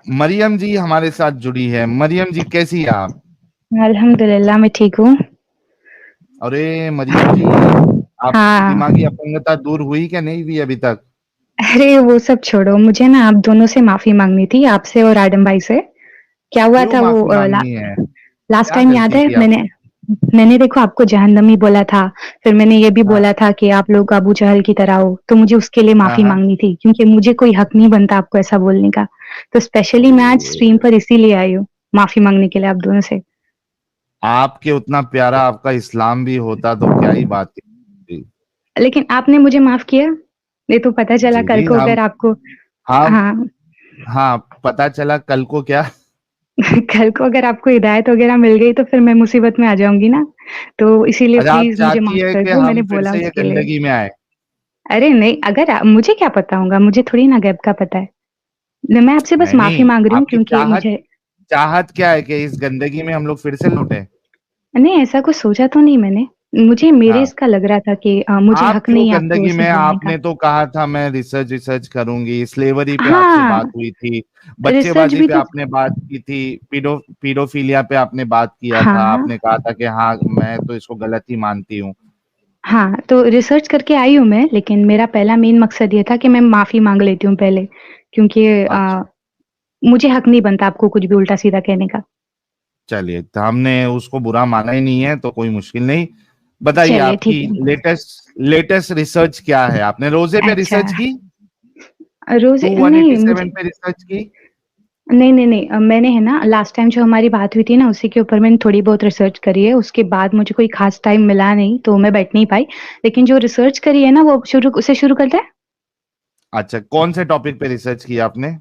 मरियम जी हमारे साथ जुड़ी है। मरियम जी कैसी हैं आप? अल्हम्दुलिल्लाह मैं ठीक हूँ। अरे मरियम जी, आपकी हाँ, दिमागी अपंगता दूर हुई क्या नहीं हुई अभी तक? अरे वो सब छोड़ो, मुझे ना आप दोनों से माफ़ी माँगनी थी, आपसे और एडम भाई से। क्या हुआ क्यों था वो माफी मांगनी है? लास्ट क्या टाइम याद गलती है? की मैंने आपने? मैंने देखो आपको जहन्नमी बोला था, फिर मैंने ये भी हाँ बोला था कि आप लोग अबू जहल की तरह हो, तो मुझे उसके लिए हाँ माफ़ी हाँ। माँगनी थी, क्योंकि मुझे कोई हक नहीं बनता आपको ऐसा बोलने का। तो स्पेशली मैं आज स्ट्रीम अरे, पर इसीलिए आई हूँ, माफ़ी माँगने के लिए आप दोनों से। आपके उतना प्यारा आपका इस्लाम भी होता तो क्या ही बात थी। लेकिन आपने मुझे माफ़ किया? ये तो पता चला जी कल जी, को अगर आपको हम हाँ। हाँ, पता चला कल को क्या? कल को अगर आपको हिदायत वगैरह मिल गई तो फिर मैं मुसीबत में आ जाऊँगी ना, तो इसीलिए अच्छा, आप प्लीज़ मुझे चाहती माफ़ है कर कि दो, मैंने हम फिर बोला से ये उसके लिए। गंदगी में आए? अरे नहीं, अगर मुझे क्या पता होगा, मुझे थोड़ी ना गैब का पता है। मैं आपसे बस नहीं माफ़ी नहीं, माँग रही हूँ आपकी क्योंकि चाहत मुझे चाहत क्या है कि इस गंदगी में हम लोग फिर से लौटे? नहीं ऐसा कुछ सोचा तो नहीं मैंने। मुझे मेरे हाँ, इसका लग रहा था कि मुझे आप हक क्यों नहीं है आपको गंदगी ऐसे में? बोलने का। आपने तो कहा था मैं रिसर्च रिसर्च करूंगी, स्लेवरी पे आपसे हाँ, बात हुई थी, रिसर्च बच्चेबाजी भी पे तो आपने बात की थी, पीडोफीलिया पे आपने बात किया था, हाँ, आपने कहा था कि हाँ मैं तो इसको गलत ही मानती हूँ। हाँ, तो रिसर्च करके आई हूँ मैं, लेकिन मेरा पहला मेन मकसद ये था कि मैं माफ़ी माँग लेती हूँ पहले, क्योंकि अच्छा, मुझे हक नहीं बनता आपको कुछ भी उल्टा-सीधा कहने का। चलिए, तो हमने उसको बुरा माना ही नहीं है तो कोई मुश्किल नहीं। बताइए चलिए आपकी ठीक है। लेटेस्ट रिसर्च क्या है? आपने रोजे पे अच्छा, रिसर्च की? रोज़े नहीं 2187 मुझे पे रिसर्च की? नहीं, मैंने है ना लास्ट टाइम जो हमारी बात हुई थी ना उसी के ऊपर मैंने थोड़ी बहुत रिसर्च करी है, उसके बाद मुझे कोई ख़ास टाइम मिला नहीं, तो मैं बैठ नहीं पाई। लेकिन जो रिसर्च करी है ना वो शुरू करते हैं? अच्छा, कौन से टॉपिक पे रिसर्च किया आपने?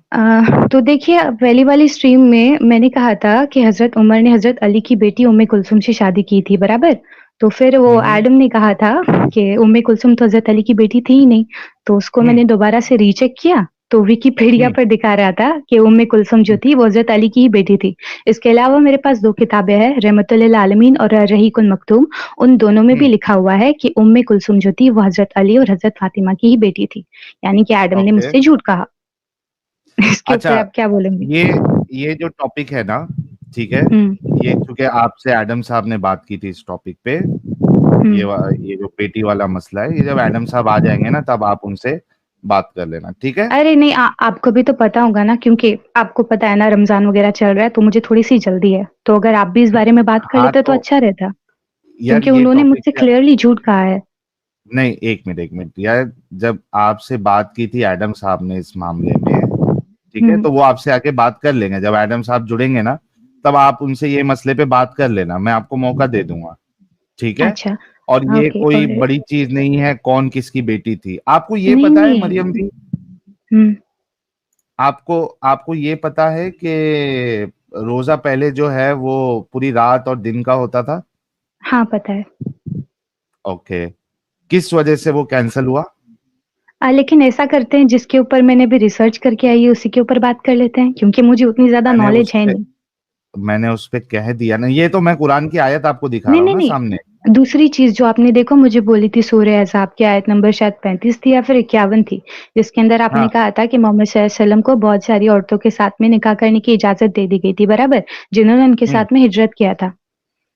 तो देखिए पहली वाली स्ट्रीम में मैंने कहा था कि हज़रत उमर ने हज़रत अली की बेटी उम्मे कुलसुम से शादी की थी, बराबर? तो फिर वो हम्म। एडम ने कहा था कि उम्मे कुलसुम तो हज़रत अली की बेटी थी ही नहीं, तो उसको हम्म। मैंने दोबारा से रीचेक किया, तो विकिपीडिया हम्म। पर दिखा रहा था कि उम्मे कुलसुम जो थी वो हज़रत अली की ही बेटी थी। इसके अलावा मेरे पास 2 किताबें हैं, रहमतुल लिल आलमीन और रहीकुल मख्तूम, उन दोनों में भी हम्म। लिखा हुआ है कि उम्मे कुलसुम जो थी वो हज़रत अली और हज़रत फातिमा की ही बेटी थी। यानी कि एडम ने ओके। मुझसे झूठ कहा। इसके ऊपर अच्छा, आप क्या बोलेंगे? ये ये जो टॉपिक है ना, ठीक है, हुँ, ये चूंकि आपसे एडम साहब ने बात की थी इस टॉपिक पे, हुँ। ये जो पेटी वाला मसला है, ये जब एडम साहब आ जाएंगे ना तब आप उनसे बात कर लेना, ठीक है? अरे नहीं आपको भी तो पता होगा ना क्योंकि आपको पता है ना रमज़ान वग़ैरह चल रहा है तो मुझे थोड़ी-सी जल्दी है। तो अगर आप भी इस बारे में बात कर हाँ लेते तो तो अच्छा रहता, यार क्योंकि ये उन्होंने टॉपिक मुझसे क्या? क्लियरली झूठ कहा है। नहीं, एक मिनट यार, जब आपसे बात की थी एडम साहब ने इस मामले में, ठीक है, हुँ, तो वो आपसे आके बात कर लेंगे। जब एडम साहब जुड़ेंगे ना तब आप उनसे ये मसले पे बात कर लेना, मैं आपको मौका दे दूंगा, ठीक है? अच्छा, और ये ओके कोई ऑलराइट। बड़ी चीज नहीं है कौन किसकी बेटी थी। आपको ये नहीं, पता है मरियम नहीं। जी, हुँ, आपको आपको ये पता है कि रोजा पहले जो है वो पूरी रात और दिन का होता था? हाँ, पता है। ओके, किस वजह से वो कैंसिल हुआ? लेकिन ऐसा करते हैं जिसके ऊपर मैंने अभी रिसर्च करके आई हूँ उसी के ऊपर बात कर लेते हैं, क्योंकि मुझे उतनी ज़्यादा मैंने नॉलेज उस है पे नहीं। मैंने उस पे कह दिया ना, ये तो मैं कुरान की आयत आपको दिखा नहीं, रहा हूँ नहीं, ना नहीं। सामने। दूसरी चीज़ जो आपने देखो मुझे बोली थी सूरह अहज़ाब की आयत नंबर शायद 35 थी या फिर 51 थी, जिसके अंदर आपने हाँ। कहा था कि मोहम्मद सल्लल्लाहु अलैहि वसल्लम को बहुत सारी औरतों के साथ में निकाह करने की इजाज़त दे दी गई थी, बराबर? जिन्होंने उनके हम्म। साथ में हिजरत किया था।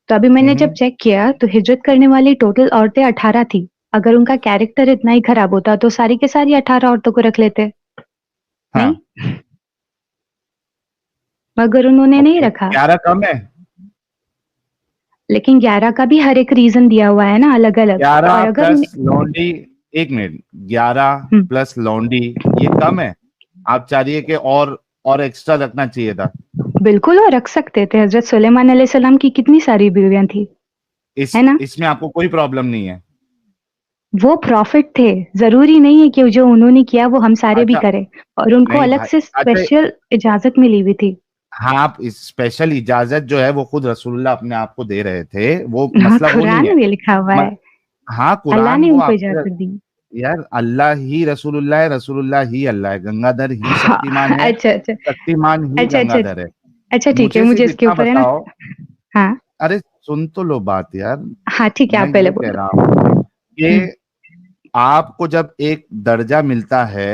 तो अभी मैंने जब हम्म। चेक किया तो हिजरत करने वाली टोटल औरतें 18 थी। अगर उनका कैरेक्टर इतना ही खराब होता तो सारी की सारी 18 औरतों को रख लेते, नहीं? हाँ। मगर उन्होंने नहीं ओके, रखा। 11 कम है? लेकिन 11 का भी हर एक रीज़न दिया हुआ है ना अलग-अलग और 11 अगर प्लस उन्हें लौंडी, एक मिनट, 11 हुँ। प्लस लौंडी, ये कम है? आप चाहिए कि और एक्स्ट्रा रखना चाहिए था? बिल्कुल वो रख सकते थे, हज़रत सुलेमान अलैहिस्सलाम की कितनी सारी बीवियाँ थी, है ना? इसमें आपको कोई प्रॉब्लम नहीं है? वो प्रॉफ़िट थे, ज़रूरी नहीं है कि जो उन्होंने किया वो हम सारे भी अच्छा, करें और उनको नहीं अलग भाई, से अच्छा, स्पेशल इजाज़त मिली हुई थी। हाँ, आप इस स्पेशल इजाजत जो है वो खुद रसूलुल्लाह अपने आप को दे रहे थे, वो हाँ, मसला वो नहीं कुरान है। में लिखा हुआ म, है, हाँ, अल्लाह कुरान ने वो उनको आपके, इजाज़त दी। यार अल्लाह ही रसूलुल्लाह है, रसूलुल्लाह ही अल्लाह है, गंगाधर ही हाँ, शक्तिमान है, अच्छा, अच्छा। शक्तिमान ही अच्छा, अच्छा, गंगाधर है। अच्छा। अच्छा ठीक है, मुझे मुझे सिर्फ इसके इतना ऊपर है ना बताओ, हाँ, अरे सुन तो लो बात यार, हाँ ठीक है, मैं आप पहले ये कह बोलो। रहा हूँ हुँ, कि आपको जब एक दर्जा मिलता है,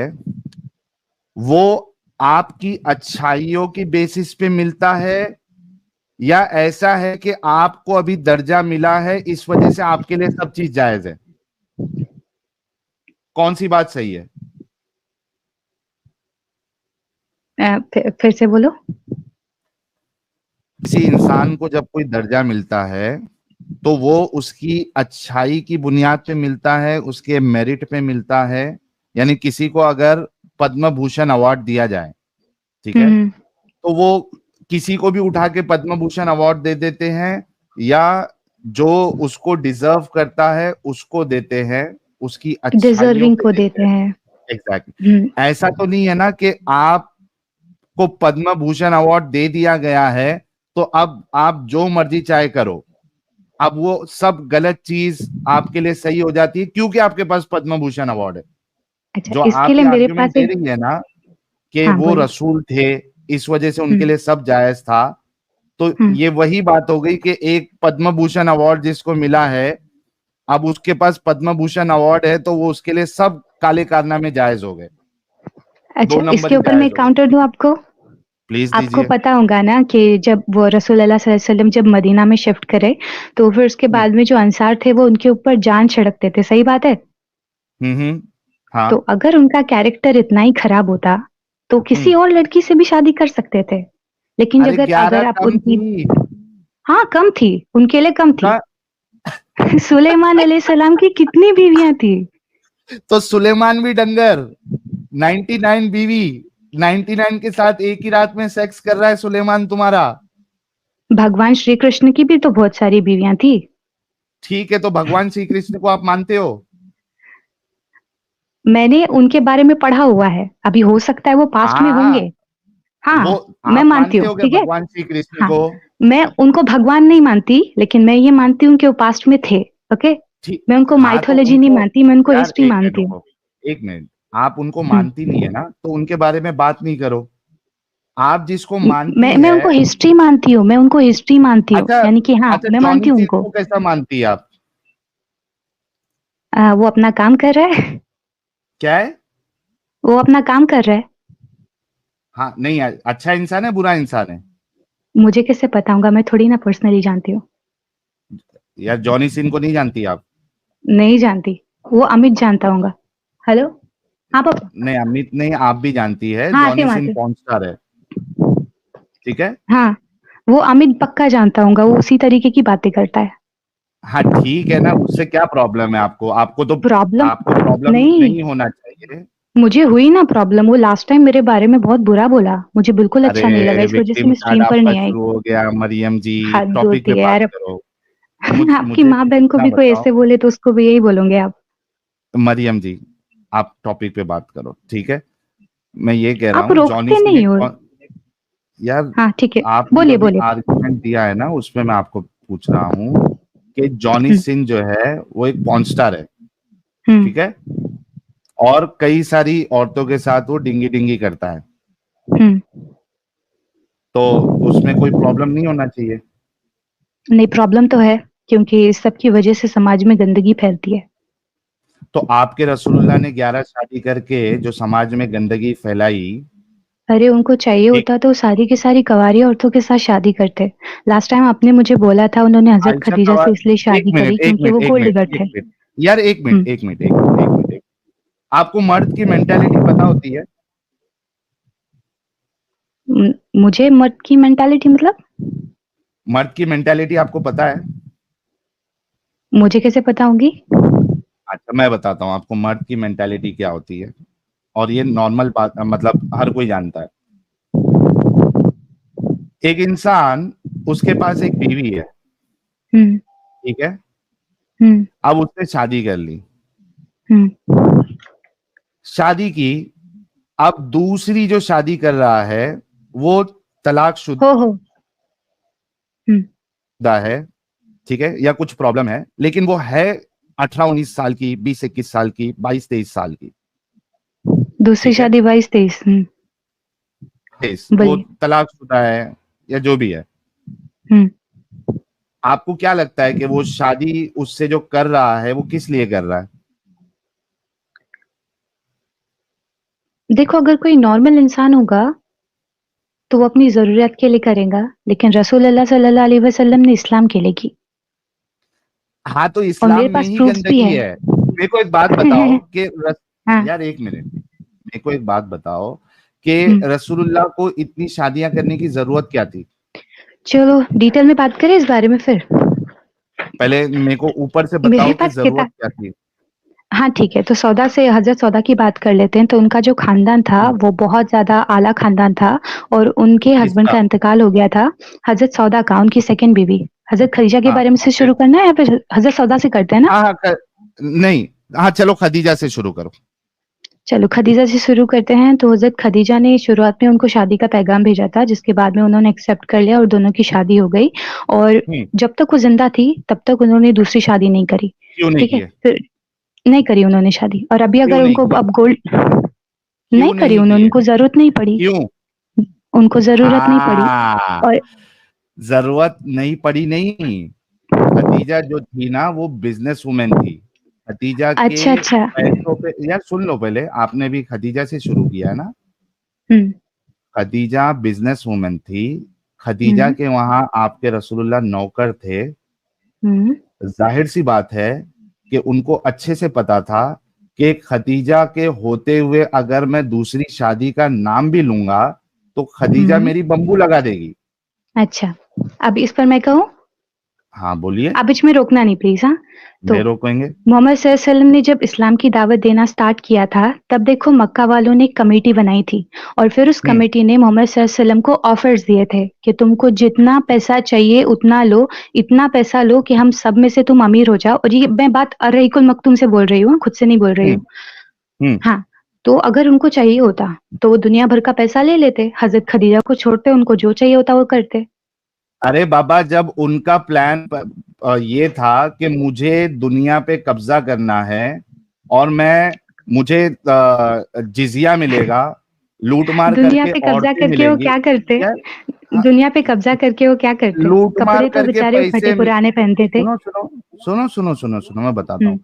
वो आपकी अच्छाइयों की बेसिस पे मिलता है, या ऐसा है कि आपको अभी दर्जा मिला है इस वजह से आपके लिए सब चीज जायज है? कौन सी बात सही है? फिर से बोलो। किसी इंसान को जब कोई दर्जा मिलता है तो वो उसकी अच्छाई की बुनियाद पे मिलता है, उसके मेरिट पे मिलता है। यानी किसी को अगर पद्म भूषण अवार्ड दिया जाए, ठीक है, हम्म। तो वो किसी को भी उठा के पद्म भूषण अवार्ड दे देते हैं, या जो उसको डिजर्व करता है उसको देते हैं, उसकी अच्छाइयों डिजर्विंग पे को देते देते हैं। हैं। एग्जैक्टली। हम्म। ऐसा तो नहीं है ना कि आपको पद्म भूषण अवार्ड दे दिया गया है तो अब आप जो मर्जी चाहे करो, अब वो सब गलत चीज आपके लिए सही हो जाती है क्योंकि आपके पास पद्म भूषण अवार्ड है। अच्छा, जो इसके आप लिए ये मेरे आर्ग्यूमेंट पास दे एक। रही है ना कि हाँ, वो बोलिए। रसूल थे, इस वजह से उनके हम्म। लिए सब जायज था, तो हम्म। ये वही बात हो गई कि एक पद्म भूषण अवार्ड जिसको मिला है, अब उसके पास पद्म भूषण अवार्ड है तो वो उसके लिए सब काले कारनामे जायज हो गए, अच्छा, दो नंबर इसके ही ऊपर मैं जायज एक हो गए। काउंटर दूं आपको। प्लीज आपको दीजिए। पता होगा ना कि जब वो रसूल अल्लाह सल्लल्लाहु अलैहि वसल्लम जब मदीना में शिफ्ट करे, तो फिर उसके हम्म बाद में जो अंसार थे वो उनके ऊपर जान छिड़कते थे, सही बात है? तो हाँ। अगर उनका कैरेक्टर इतना ही खराब होता, तो किसी हम्म और लड़की से भी शादी कर सकते थे। लेकिन अरे अगर 11 अगर आप कम उनकी। थी। हाँ, कम थी, उनके लिए कम थी। का, सुलेमान अलैहिस्सलाम की कितनी बीवियां थी? तो सुलेमान भी डंगर, 99 बीवी, 99 के साथ एक ही रात में सेक्स कर रहा है सुलेमान तुम्हारा। भगवान श्री कृष्ण की भी तो बहुत सारी बीवियां थी। ठीक है, तो भगवान श्री कृष्ण को आप मानते हो? मैंने उनके बारे में पढ़ा हुआ है, अभी हो सकता है वो पास्ट में हाँ, होंगे। वो हाँ, मैं आप मानती मानते हूँ, हो क्या ठीक है। भगवान श्री कृष्ण हाँ, को? मैं उनको भगवान नहीं मानती, लेकिन मैं ये मानती हूँ कि वो पास्ट में थे। ओके। ठीक। मैं उनको हाँ, तो माइथोलॉजी नहीं उनको, मानती, मैं उनको यार हिस्ट्री एक मिनट मानती हूँ। रुको, एक मिनट। आप उनको हम्म। मानती नहीं है ना तो उनके बारे में बात नहीं करो। आप जिसको मानती मैं है। उनको हिस्ट्री मानती हूँ, मैं उनको हिस्ट्री मानती हूँ, अच्छा, यानी कि हाँ, अच्छा, मैं जॉनी मानती हूँ सिंह उनको। को कैसा मानती है आप? वो अपना काम कर रहा है। क्या है? वो अपना काम कर रहा है। हाँ, नहीं, अच्छा इंसान है बुरा इंसान है? मुझे कैसे पता होगा, मैं थोड़ी ना पर्सनली जानती हूँ। यार जॉनी सिंह को नहीं जानती आप? नहीं जानती। वो अमित जानता होगा। हेलो। हाँ पापा। नहीं, अमित नहीं, आप भी जानती है, हाँ, आती जॉनी हूँ, सिंह आती हूँ। पॉर्न स्टार है। ठीक है। हाँ, वो अमित पक्का जानता होगा, वो उसी तरीके की बातें करता है। हाँ, ठीक है ना, उससे क्या प्रॉब्लम है आपको? प्रॉब्लम? आपको प्रॉब्लम नहीं, नहीं होना चाहिए। मुझे हुई ना प्रॉब्लम। वो लास्ट टाइम मेरे बारे में बहुत बुरा बोला, मुझे बिल्कुल अच्छा नहीं लगा, अरे इस वजह से विक्टिम मैं कार्ड स्ट्रीम पर आपका नहीं आई। शुरू हो गया, मरियम जी। हद टॉपिक होती पे है बात यार। करो। आपकी मुझे माँ बहन को इतना भी कोई बताओ, ऐसे बोले तो उसको भी यही बोलोगे आप? मरियम जी, आप टॉपिक पे बात करो, ठीक है। मैं ये कह रहा आप हूँ जॉनी रोकते सिंह नहीं एक हो। यार, हाँ, ठीक है। आपने जो बोलिए, भी बोलिए। आर्गुमेंट दिया है ना उसमें मैं आपको पूछ रहा हूँ कि जॉनी हम्म। सिंह जो है वो एक पॉर्न स्टार है, हम्म। ठीक है, और कई सारी औरतों के साथ वो डिंगी डिंगी करता है, हम्म। तो उसमें कोई प्रॉब्लम नहीं होना चाहिए। नहीं, प्रॉब्लम तो है, क्योंकि इस सब की वजह से समाज में गंदगी फैलती है। तो आपके रसूलुल्लाह ने 11 शादी करके जो समाज में गंदगी फैलाई। अरे, उनको चाहिए ठीक। होता तो सारी की सारी कवारी औरतों के साथ शादी करते। लास्ट टाइम आपने मुझे बोला था उन्होंने हजरत आयशा खदीजा कवा से इसलिए एक शादी करी मिनट, एक क्योंकि मिनट, वो एक गोल्ड मिनट, डिगर एक थे। मिनट, यार एक मिनट, हम्म। एक मिनट, एक मिनट, एक मिनट, आपको मर्द की मेंटालिटी पता होती है? मुझे मर्द की मेंटालिटी मतलब? मर्द की मेंटालिटी आपको पता है? मुझे कैसे पता होगी? अच्छा, मैं बताता हूँ आपको मर्द की मेंटालिटी क्या होती है। और ये नॉर्मल बात, मतलब हर कोई जानता है। एक इंसान, उसके पास एक बीवी है, हम्म। ठीक है, हम्म। अब उसने शादी कर ली, हम्म। शादी की, अब दूसरी जो शादी कर रहा है वो तलाकशुदा हो। हम्म। है, ठीक है, या कुछ प्रॉब्लम है, लेकिन वो है 18-19 साल की, 20-21 साल की, 22-23 साल की, दूसरी ठीक है, शादी 22-23। वो बोलिए। तलाकशुदा है या जो भी है। हम्म। आपको क्या लगता है कि वो शादी उससे जो कर रहा है वो किस लिए कर रहा है? देखो अगर कोई नॉर्मल इंसान होगा तो वो अपनी ज़रूरत के लिए करेगा, लेकिन रसूल अल्लाह सल्लल्लाहु अलैहि वसल्लम ने इस्लाम के लिए की हाँ तो और इस्लाम मेरे में पास ही प्रूफ्स भी गंदगी है। है। मेरे को एक बात बताओ कि हाँ, यार एक मिनट, मेरे को एक बात बताओ कि हुँ। रसूलुल्लाह को इतनी शादियां करने की जरूरत क्या थी? चलो डिटेल में बात करें इस बारे में फिर? पहले मेरे को ऊपर से मेरे बताओ कि पास किता जरूरत क्या थी। हाँ, ठीक है, तो सौदा से हज़रत सौदा की बात कर लेते हैं, तो उनका जो खानदान था, हम्म, वो बहुत ज़्यादा आला खानदान था और उनके हस्बैंड किसका? का इंतकाल हो गया था, हज़रत सौदा का, उनकी सेकंड बीवी। हज़रत खदीजा के हाँ बारे में से फिर। शुरू करना है या फिर हज़रत सौदा से करते हैं ना? हाँ हाँ नहीं, हाँ चलो खदीजा से शुरू करो। चलो खदीजा से शुरू करते हैं, तो हज़रत खदीजा ने शुरुआत में उनको शादी का पैगाम भेजा था, जिसके बाद में उन्होंने एक्सेप्ट कर लिया और दोनों की शादी हो गई और हम्म। जब तक वो ज़िंदा थी, तब तक उन्होंने दूसरी शादी नहीं करी, क्यों नहीं ठीक है? किए? फिर नहीं करी उन्होंने शादी और अभी क्यों अगर नहीं उनको किए? अब गोल्ड नहीं क्यों करी नहीं उन्होंने, किए? उनको ज़रूरत नहीं पड़ी। क्यों? उनको ज़रूरत नहीं पड़ी हाँ, और जरूरत नहीं पड़ी नहीं। खदीजा जो थी ना वो बिजनेस वुमेन थी। खदीजा अच्छा, के अच्छा। पैसों पे, यार सुन लो पहले, आपने भी खदीजा से शुरू किया है ना। हुँ, खदीजा बिजनेस वुमेन थी। खदीजा हुँ, के वहां आपके रसूलुल्लाह नौकर थे। हुँ, जाहिर सी बात है कि उनको अच्छे से पता था कि खदीजा के होते हुए अगर मैं दूसरी शादी का नाम भी लूंगा तो खदीजा हुँ। मेरी बम्बू लगा देगी। अच्छा, अब इस पर मैं कहूँ? हाँ बोलिए। आप बीच में रोकना नहीं प्लीज़ हाँ। तो नहीं रोकेंगे। मोहम्मद सल्लल्लाहु अलैहि वसल्लम ने जब इस्लाम की दावत देना स्टार्ट किया था, तब देखो मक्का वालों ने एक कमेटी बनाई थी और फिर उस हम्म कमेटी ने मोहम्मद सल्लल्लाहु अलैहि वसल्लम को ऑफर्स दिए थे कि तुमको जितना पैसा चाहिए उतना लो, इतना पैसा लो कि हम सब में से तुम अमीर हो जाओ और ये मैं बात अर्रईकुल मख्तूम से बोल रही हूँ, खुद से नहीं बोल रही हम्म हूँ। हम्म। हाँ, तो अगर उनको चाहिए होता, तो वो दुनिया भर का पैसा ले लेते, हज़रत खदीजा को छोड़ते, उनको जो चाहिए होता वो करते। अरे बाबा, जब उनका प्लान ये था कि मुझे दुनिया पे कब्जा करना है और मुझे जिजिया मिलेगा, लूट मार दुनिया करके पे कब्ज़ा औरतें करके वो मिलेंगी। क्या करते? यार हाँ, दुनिया पे कब्ज़ा करके वो क्या करते? लूट मार कपड़े तो करके बेचारे वो पैसे फटे-पुराने पहनते थे। सुनो सुनो सुनो सुनो सुनो सुनो, मैं बताता हुँ, हूँ।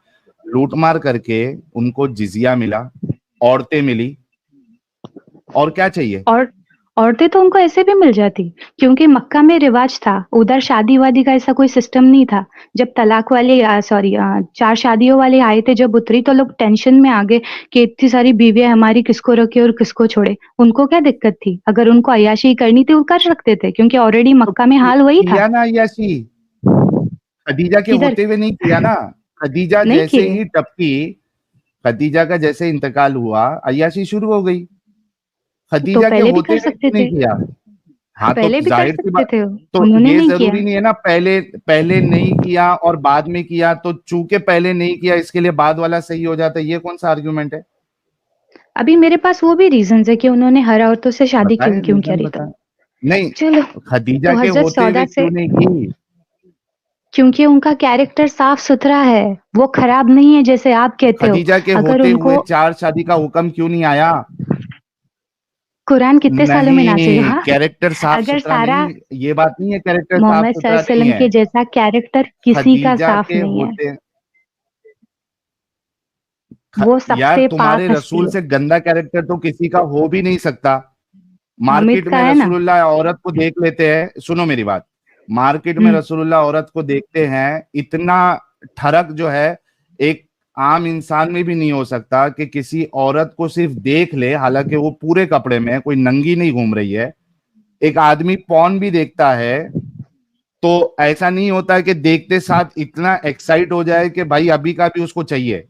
लूट मार करके उनको जिजिया मिला, औरतें मिली, और क्या चाहिए? और औरतें तो उनको ऐसे भी मिल जाती, क्योंकि मक्का में रिवाज था, उधर शादी-वादी का ऐसा कोई सिस्टम नहीं था। जब तलाक वाले 4 शादियों वाले आए थे जब उतरी तो लोग टेंशन में आ गए कि इतनी सारी बीवियाँ हमारी किसको रखें और किसको छोड़ें। उनको क्या दिक्कत थी? अगर उनको अय्याशी करनी थी वो कर सकते थे क्योंकि ऑलरेडी तो मक्का में हाल वही था। किया ना अय्याशी, खदीजा के किधर? होते हुए नहीं किया ना। खदीजा नहीं जैसे किए, ही टपकी, खदीजा का जैसे इंतकाल हुआ, अय्याशी शुरू हो गई। तो खदीजा के पहले भी होते कर हुए सकते क्यों नहीं थे। किया? तो हाँ तो पहले भी कर जाहिर सी सकते बात, थे, तो उन्होंने ये नहीं किया। जरूरी नहीं है ना, पहले पहले नहीं किया और बाद में किया, तो चूंकि पहले नहीं किया इसके लिए बाद वाला सही हो जाता है, ये कौन सा आर्ग्यूमेंट है? अभी मेरे पास वो भी रीज़न्स है कि उन्होंने हर औरतों से शादी क्यों बताए, क्यों रीजन करी तो। बताए। नहीं, चलो, खदीजा तो के हज़रत होते सौदा हुए से क्यों नहीं की? क्योंकि उनका कैरेक्टर साफ-सुथरा है, वो खराब नहीं है जैसे आप कहते हो। खदीजा के अगर होते हुए उनको 4 शादी का हुक्म क्यों नहीं आया? कुरान कितने सालों में नाज़िल नहीं, हुआ? कैरेक्टर साफ अगर सुथरा सारा नहीं, ये बात नहीं है, कैरेक्टर साफ मोहम्मद सुथरा सल्लल्लाहु अलैहि नहीं वसल्लम है। के जैसा कैरेक्टर किसी का खदीजा साफ के नहीं है। होते वो यार सबसे तुम्हारे पाक हस्ती रसूल है। से गंदा कैरेक्टर तो किसी का हो भी नहीं सकता। हामिद मार्केट का में है ना? रसूलुल्लाह औरत को देख लेते हैं, सुनो मेरी बात। मार्केट में हुँ, रसूलुल्लाह औरत को देखते हैं, इतना ठरक जो है एक आम इंसान में भी नहीं हो सकता कि किसी औरत को सिर्फ देख ले, हालांकि वो पूरे कपड़े में है, कोई नंगी नहीं घूम रही है। एक आदमी पॉन भी देखता है तो ऐसा नहीं होता है कि देखते साथ इतना एक्साइट हो जाए कि भाई अभी का भी उसको चाहिए।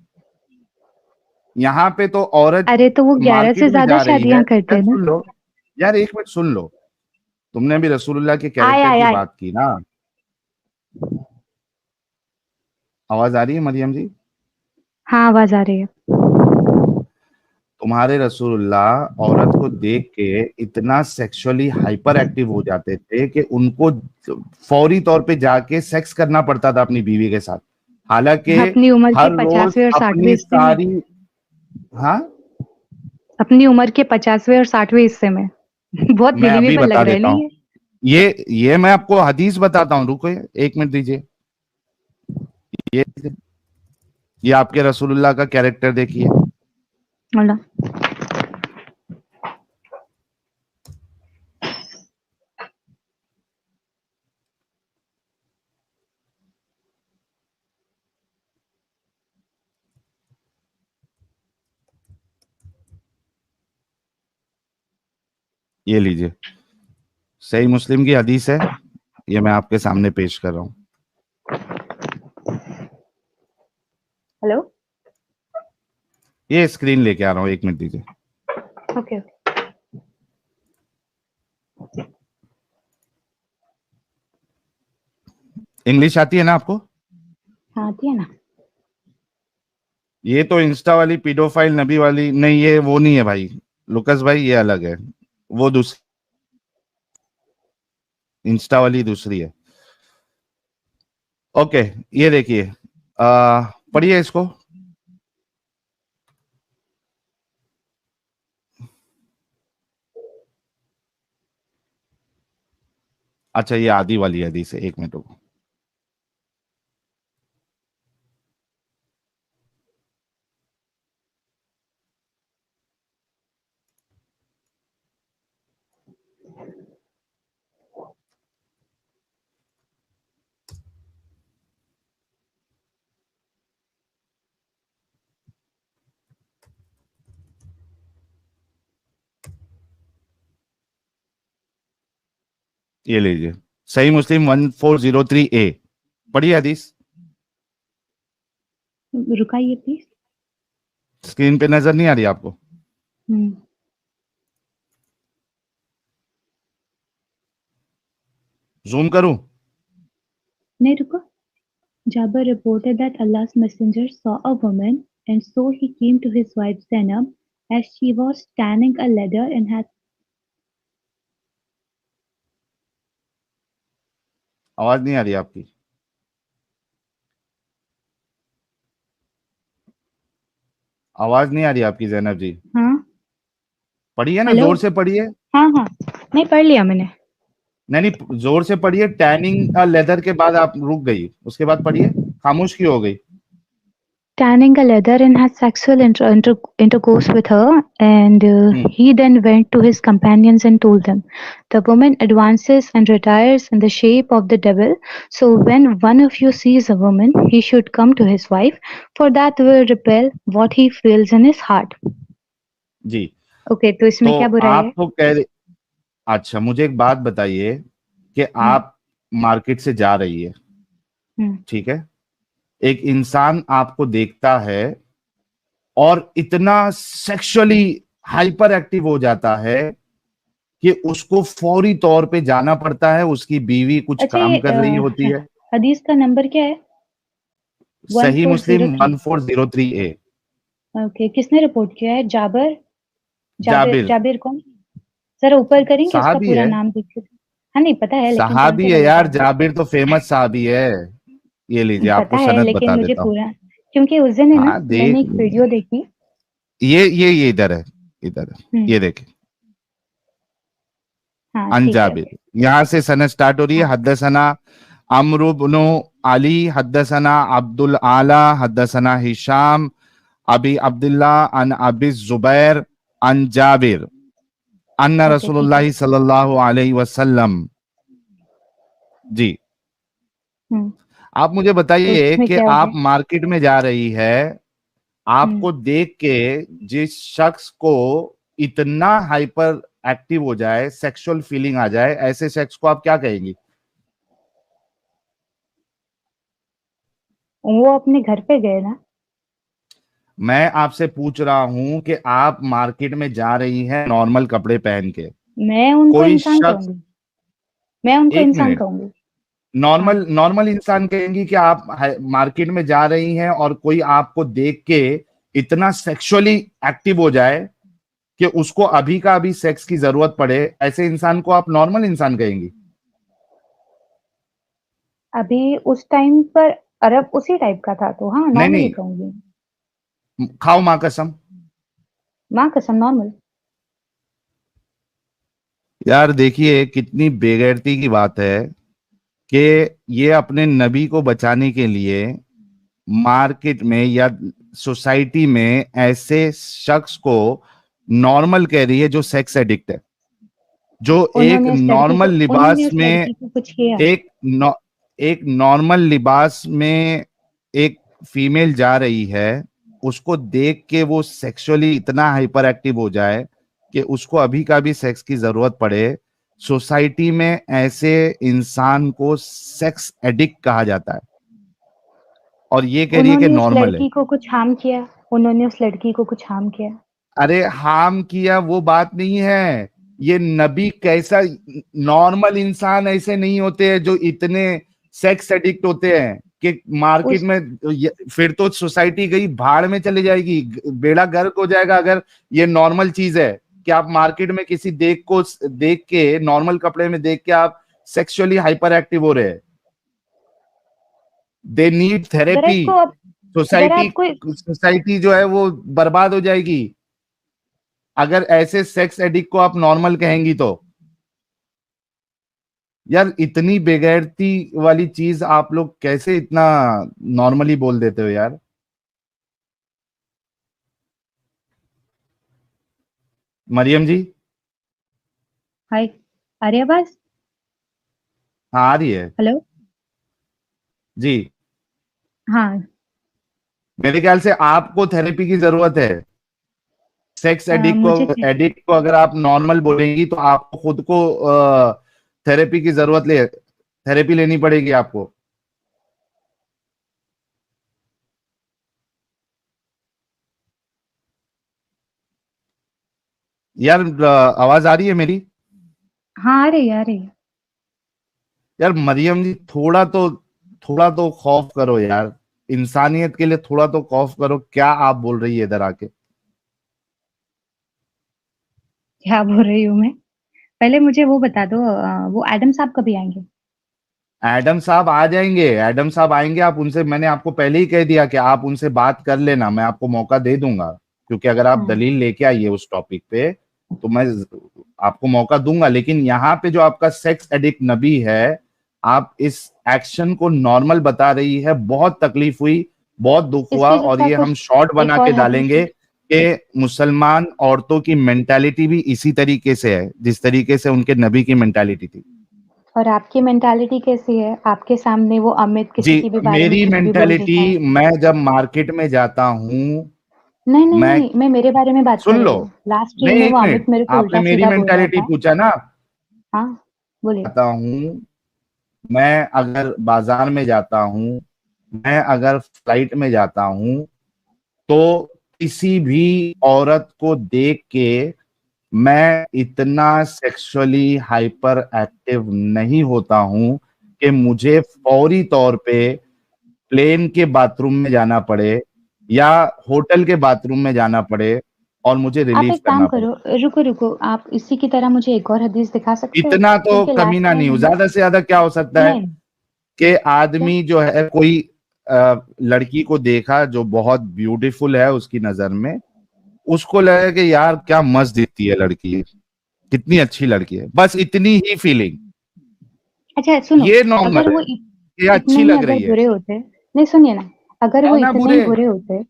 यहाँ पे तो औरत अरे तो वो 11 से मार्केट में ज़्यादा जा रही है, शादियाँ करते यार हैं ना। सुन लो, यार एक मिनट सुन लो। तुमने अभी रसूलुल्लाह के आए, कैरेक्टर आए, की आए। बात की ना। आवाज आ रही है मरियम जी? हाँ, आवाज़ आ रही है। तुम्हारे रसूलुल्लाह औरत को देख के इतना सेक्सुअली हाइपर एक्टिव हो जाते थे कि उनको फौरी तौर पे जाके सेक्स करना पड़ता था अपनी बीवी के साथ। हालांकि अपनी उम्र के हर रोज 50वें और 60वें अपनी हिस्से में सारी, हाँ अपनी उम्र के 50वें और 60वें हिस्से में। बहुत मैं अभी बिलीवेबल लग बता रहा है देता नहीं हूँ। ये? ये मैं आपको हदीस बताता हूँ, रुको एक मिनट दीजिए। ये ये आपके रसूलुल्लाह का कैरेक्टर देखिए। बोला ये लीजिए, सही मुस्लिम की हदीस है, ये मैं आपके सामने पेश कर रहा हूँ। हेलो। ये स्क्रीन लेके आ रहा हूँ, 1 मिनट दीजिए। ओके। इंग्लिश आती है ना आपको? हाँ, आती है ना। ये तो इंस्टा वाली पीडोफाइल नबी वाली नहीं, ये वो नहीं है भाई लुकस भाई, ये अलग है, वो दूसरी, इंस्टा वाली दूसरी है। ओके, ये देखिए, पढ़िए इसको। अच्छा, ये आदि वाली हदीस है, 1 मिनट रुको। ये लीजिए, सही मुस्लिम 1403A, पढ़िए हदीस। रुकाइए प्लीज। स्क्रीन पे नजर नहीं आ रही आपको? जूम करूं? नहीं, रुको। Jabir reported that Allah's messenger saw a woman, and so he came to his wife Zainab as she was tanning a leather and had. आवाज नहीं आ रही आपकी? आवाज नहीं आ रही आपकी जैनब जी? हाँ। पढ़िए ना, हेलो। जोर से पढ़िए। हाँ हाँ, नहीं पढ़ लिया मैंने। नहीं नहीं, जोर से पढ़िए। टैनिंग लेदर के बाद आप रुक गई, उसके बाद पढ़िए, खामोश क्यों हो गई? Tanning a leather and had sexual intercourse with her, and he then went to his companions and told them. The woman advances and retires in the shape of the devil. So when one of you sees a woman, he should come to his wife, for that will repel what he feels in his heart. जी, okay, तो इसमें तो क्या बुराई है? आप तो कह रहे, अच्छा मुझे एक बात बताइए कि आप मार्केट से जा रही है, ठीक है, एक इंसान आपको देखता है और इतना सेक्सुअली हाइपर एक्टिव हो जाता है कि उसको फौरी तौर पे जाना पड़ता है, उसकी बीवी कुछ अच्छा, काम ये कर रही होती है। हदीस का नंबर क्या है? सही मुस्लिम 1403। 1403A। ओके, किसने रिपोर्ट किया है? जाबिर। जाबिर जाबिर जाबिर कौन? जरा ऊपर करेंगे, उसका साहबी पूरा है, नाम देखिए। हाँ, नहीं पता है, लेकिन कौन से साहबी है वाले यार, जाबिर? जाबिर तो फेमस साहबी है। ये लीजिए, पता आपको है, सनद लेकिन बता मुझे देता हूँ। पूरा, क्योंकि उस दिन है ना, हाँ देख, मैंने एक वीडियो देखी। ये इधर है, इधर है, ये देखे, हाँ, ठीक है, अनजाबिर। ओके। यहां से सनद स्टार्ट हो रही है। हाँ, हद्दसना अम्रु बिनु अली, हद्दसना अब्दुल आला, हद्दसना हिशाम अबी अब्दुल्ला अन अबी जुबैर अन जाबिर अन्ना ओके, ठीक है। रसूलुल्लाह सल्लल्लाहु अलैहि वसल्लम। जी, हम्म आप मुझे तो बताइए इसमें कि क्या हो आप गया? मार्केट में जा रही है, हम्म आपको देख के जिस शख्स को इतना हाइपर एक्टिव हो जाए, सेक्सुअल फीलिंग आ जाए, ऐसे शख्स को आप क्या कहेंगी? वो अपने घर पे गए ना। मैं आपसे पूछ रहा हूं कि आप मार्केट में जा रही हैं नॉर्मल कपड़े पहन के, मैं उनको कोई इंसान शख्स, कहूंगी। मैं उनको एक इंसान मिनट, कहूंगी। हाँ। नॉर्मल नॉर्मल इंसान कहेंगी कि आप मार्केट में जा रही हैं और कोई आपको देख के इतना सेक्सुअली एक्टिव हो जाए कि उसको अभी का अभी सेक्स की जरूरत पड़े, ऐसे इंसान को आप नॉर्मल इंसान कहेंगी? अभी उस टाइम पर अरब उसी टाइप का था, तो हाँ, नहीं नॉर्मली नहीं, कहूंगी। खाओ मां कसम। माँ कसम, नॉर्मल। यार देखिए, कितनी बेगैरती की बात है कि ये अपने नबी को बचाने के लिए मार्केट में या सोसाइटी में ऐसे शख्स को नॉर्मल कह रही है जो सेक्स एडिक्ट है, जो एक नॉर्मल उन्होंने लिबास उस में, लड़की को कुछ किया? एक नॉ, एक नॉर्मल लिबास में एक फीमेल जा रही है, उसको देख के वो सेक्सुअली इतना हाइपर एक्टिव हो जाए कि उसको अभी का भी सेक्स की जरूरत पड़े, सोसाइटी में ऐसे इंसान को सेक्स एडिक्ट कहा जाता है, और ये कह रही है कि उन्होंने उस नॉर्मल है। लड़की को कुछ हार्म किया? उन्होंने उस लड़की को कुछ हार्म किया? अरे हार्म किया वो बात नहीं है, ये नबी कैसा, नॉर्मल इंसान ऐसे नहीं होते हैं जो इतने सेक्स एडिक्ट होते हैं कि मार्केट उस में फिर तो सोसाइटी गई भाड़ में चली जाएगी, बेड़ा गर्क हो जाएगा। अगर ये नॉर्मल चीज है कि आप मार्केट में किसी देख के नॉर्मल कपड़े में देख के आप सेक्सुअली हाइपर एक्टिव हो रहे हैं, दे नीड अगर थेरेपी। आपको अगर सोसाइटी आपको सोसाइटी जो है वो बर्बाद हो जाएगी अगर ऐसे सेक्स एडिक्ट को आप नॉर्मल कहेंगी तो। यार इतनी बेगैरती वाली चीज आप लोग कैसे इतना नॉर्मली बोल देते हो यार। मरियम जी। हाय, आ रही है आवाज? हाँ आ रही है। हेलो। जी। हाँ। मेरे ख्याल से आपको थेरेपी की जरूरत है। सेक्स मुझे थे- एडिक्ट को अगर आप नॉर्मल बोलेंगी तो आपको खुद को थेरेपी की जरूरत ले थेरेपी लेनी पड़ेगी आपको। यार आवाज आ रही है मेरी? हाँ, आ रही है, आ रही है। यार मरियम जी, थोड़ा तो खौफ करो यार, इंसानियत के लिए थोड़ा तो खौफ करो। क्या आप बोल रही है इधर आके? क्या बोल रही हूँ मैं? पहले मुझे वो बता दो, वो एडम साहब कभी आएंगे? एडम साहब आ जाएंगे, एडम साहब आएंगे। आप उनसे, मैंने आपको पहले ही कह दिया कि आप उनसे बात कर लेना, मैं आपको मौका दे दूंगा। क्योंकि अगर आप हाँ। दलील लेके आइए उस टॉपिक पे तो मैं आपको मौका दूंगा। लेकिन यहाँ पे जो आपका सेक्स एडिक्ट नबी है, आप इस एक्शन को नॉर्मल बता रही है। बहुत तकलीफ हुई, बहुत दुख हुआ, इसके और जैसा ये हम कुछ शॉर्ट बना एक के और हदीस डालेंगे है। कि मुसलमान औरतों की मेंटालिटी भी इसी तरीके से है जिस तरीके से उनके नबी की मेंटालिटी थी। और आपकी मेंटालिटी कैसी है? आपके सामने वो अमित जी, किसी के भी बारे में मेरी कुछ भी बोल मेंटेलिटी, देता है। मैं जब मार्केट में जाता हूँ, नहीं, नहीं, नहीं, मैं, नहीं, मैं मेरे बारे में बात कर सुन लो, रही हूँ। लास्ट रील नहीं में एक वो मिनट, अमित मेरे को आपने मेरी उल्टा-सीधा बोल रहा मेंटेलिटी था। पूछा ना। हाँ, बोलिए। जाता हूँ, मैं अगर बाजार में जाता हूँ, मैं अगर फ्लाइट में जाता हूँ, तो किसी भी औरत को देख के मैं इतना सेक्सुअली हाइपर एक्टिव नहीं होता हूँ कि मुझे फौरी तौर पे प्लेन के बाथरूम में जाना पड़े या होटल के बाथरूम में जाना पड़े और मुझे आप रिलीव एक काम करना पड़े। करो, रुको, रुको, आप इसी की तरह मुझे एक और हदीस दिखा सकते हो? इतना तो क्योंकि लास्ट कमीना नहीं टाइम हूं। ज्यादा से ज्यादा क्या हो सकता है नहीं, कि क्या? आदमी जो है, कोई लड़की को देखा जो बहुत ब्यूटीफुल है उसकी नजर में, उसको लगे कि यार क्या मस्त दिखती है लड़की, कितनी अच्छी लड़की है, बस इतनी ही फीलिंग। अच्छा सुनो, ये नॉर्मल अगर है, वो ये इतने अच्छी ही लग अगर रही है। बुरे होते, नहीं सुनिए ना, अगर वो है ना इतने ही बुरे? बुरे होते,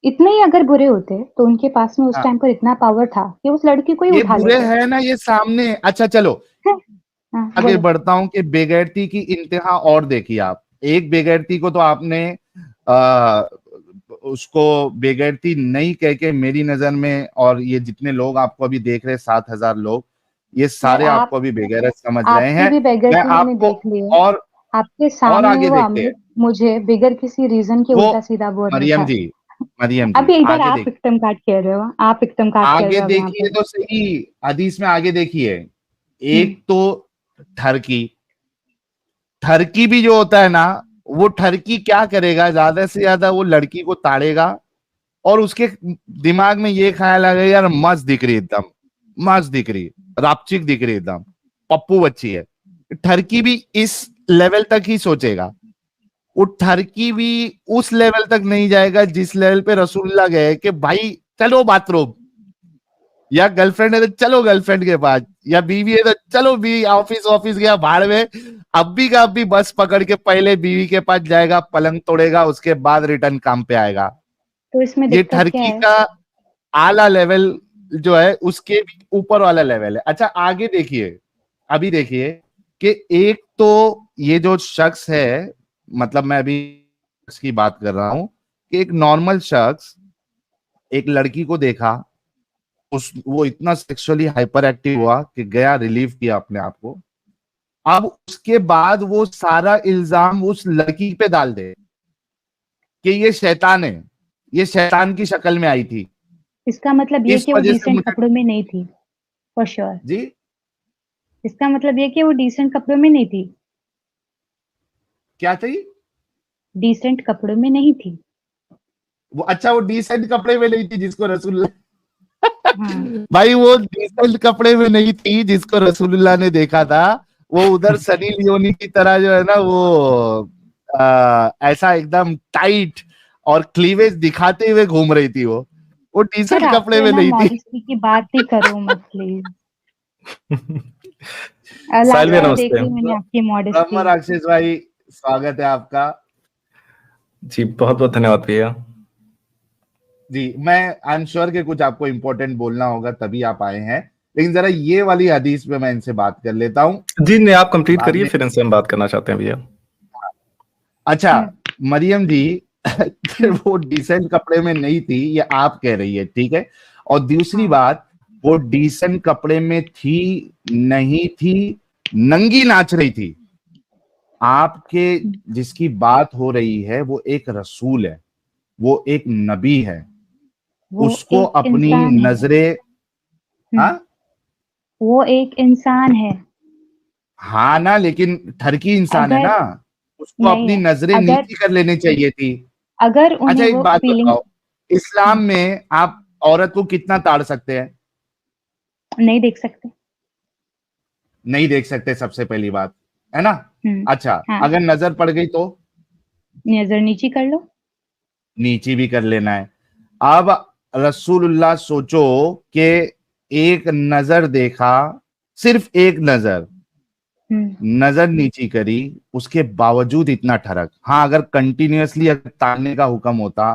इतने ही अगर बुरे होते, तो उनके पास में उस हाँ, टाइम पर इतना पावर था कि उस लड़की को ही ये उठा बुरे लेते। है ना ये सामने। अच्छा चलो हैं? हाँ, आगे बोलो। बढ़ता हूं कि बेगैरती की इंतहा और देखिए आप। एक बेगैरती को तो आपने आ, उसको बेगैरती नहीं कह के मेरी नजर में, और ये जितने लोग आपको अभी देख रहे हैं 7,000 लोग, ये यार सारे आपको अभी बेगैरत समझ रहे आपकी हैं। भी मैं बेइज्जती मैंने आपको, देख ली है। और आपके और सामने आगे वो देखते हैं। अमित मुझे बिगर किसी रीजन के वो उल्टा-सीधा बोल रहा मरियम था। जी, मरियम जी अभी इधर आगे आप देखिए। विक्टिम कार्ड खेल रहे हो, आप विक्टिम कार्ड खेल आगे रहे हो अब यहाँ देखिए पे। तो सही, हदीस में आगे देखिए। हुँ। एक तो ठरकी, ठरकी भी जो होता है ना, वो ठरकी क्या करेगा, ज्यादा से ज्यादा वो लड़की को ताड़ेगा और उसके दिमाग में ये ख्याल आ गया यार मस्त दिख रही एकदम, मस्त दिख रही, रापचिक दिख रही एकदम, पप्पू बच्ची है। ठरकी भी इस लेवल तक ही सोचेगा। वो ठरकी भी उस लेवल तक नहीं जाएगा जिस लेवल पे रसूलुल्लाह गए कि भाई चलो बाथरूम, या गर्लफ्रेंड है तो चलो गर्लफ्रेंड के पास, या बीवी है तो चलो बीवी, ऑफिस ऑफिस गया भाड़ में, अब भी का अब भी बस पकड़ के पहले बीवी के पास जाएगा, पलंग तोड़ेगा, उसके बाद रिटर्न काम पे आएगा। तो इसमें ये दिक्कत क्या ठरकी है? का आला लेवल जो है उसके भी ऊपर वाला लेवल है। अच्छा आगे देखिए, अभी देखिए कि एक तो ये जो शख्स है, मतलब मैं अभी शख्स की बात कर रहा हूं कि एक नॉर्मल शख्स एक लड़की को देखा, वो इतना सेक्सुअली हाइपर एक्टिव हुआ कि गया, रिलीव किया अपने आप को। अब उसके बाद वो सारा इल्जाम उस लड़की पे डाल दे कि ये शैतान है, ये शैतान की शक्ल में आई थी। इसका मतलब ये इस कि वो वजह से डिसेंट मुझे कपड़ों में नहीं थी, फॉर श्योर। जी इसका मतलब ये कि वो डिसेंट कपड़ों में नहीं थी। क्या चाहिए? डिसेंट कपड़ों में नहीं थी। वो अच्छा, वो डिसेंट कपड़े में नहीं थी जिसको रसूल हाँ। भाई वो डिसेंट कपड़े में नहीं थी जिसको रसूलुल्लाह ने देखा था। वो उधर सनी लियोनी की तरह जो है ना, वो ऐसा एकदम टाइट और क्लीवेज दिखाते हुए घूम रही थी। वो सर, डिसेंट आप कपड़े तो है में ना नहीं थी। मॉडेस्टी की बात ही करो मत प्लीज। साहिल लास्ट भैया टाइम देख नमस्ते। ली मैंने आपकी ब्रह्म मॉडेस्टी। राक्षस भाई, स्वागत है आपका। जी बहुत बहुत धन्यवाद भैया। जी, मैं आई एम श्योर कि कुछ आपको इंपॉर्टेंट बोलना होगा तभी आप आए हैं, लेकिन जरा ये वाली हदीस पे मैं इनसे बात कर लेता हूँ। जी नहीं, आप कंप्लीट बाद करिए, में फिर इनसे हम बात करना चाहते हैं भैया। अच्छा, मरियम जी हम्म। वो डिसेंट कपड़े में नहीं थी, ये आप कह रही है, ठीक है। और दूसरी हाँ। बात, वो डिसेंट कपड़े में थी नहीं थी, नंगी नाच रही थी। आपके जिसकी बात हो रही है वो एक रसूल है, वो एक नबी है, वो उसको एक अपनी इंसान है। नजरें। हाँ वो एक इंसान है। हाँ ना, लेकिन ठरकी इंसान है अगर ना, उसको नहीं अपनी है, नजरें अगर नीची कर लेनी चाहिए थी। अगर अच्छा उन्हें एक वो बात फीलिंग बताओ, इस्लाम में आप औरत को कितना ताड़ सकते हैं? नहीं देख सकते। नहीं देख सकते, सबसे पहली बात, है ना। अच्छा, हाँ, अगर नजर पड़ गई तो नजर नीची कर लो। नीची भी कर लेना है। अब रसूलुल्लाह सोचो कि एक नजर देखा, सिर्फ एक नजर, नजर नीची करी, उसके बावजूद इतना ठरक। हाँ, अगर कंटिन्यूअसली अगर ताड़ने का हुक्म होता